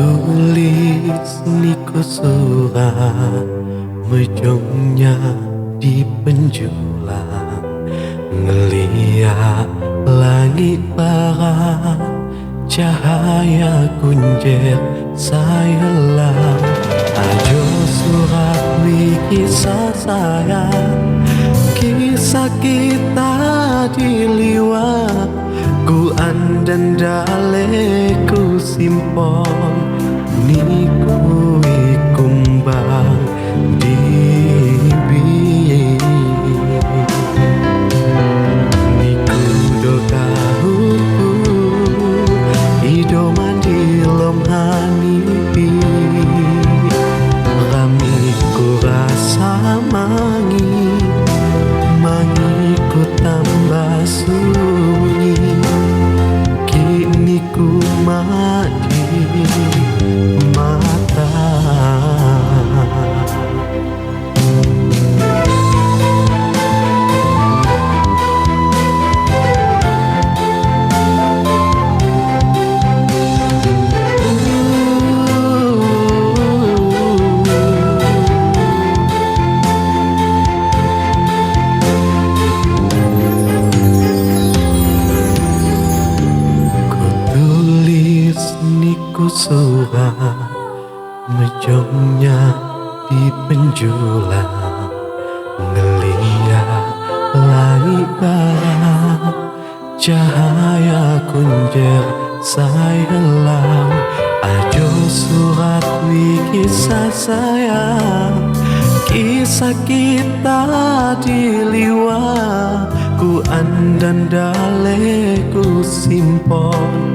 Tulis niku surat mejongnya di penjulang, ngeliat langit barat, cahaya kunjer saya lah. Ajo surat kisah saya, kisah kita diliwat, ku andan daleku simpon, niku ikumbang dibi, niku do kahuku idoman di lom hanipi, ramiku rasa mangi, mangiku tambah sunyi, kini ku mati mata. Niku surat mejongnya di penjulang, ngeliat langit barat, cahaya kunjer saya lam. Ajo surat kisah saya, kisah kita diliwat, ku andan daleku simpon,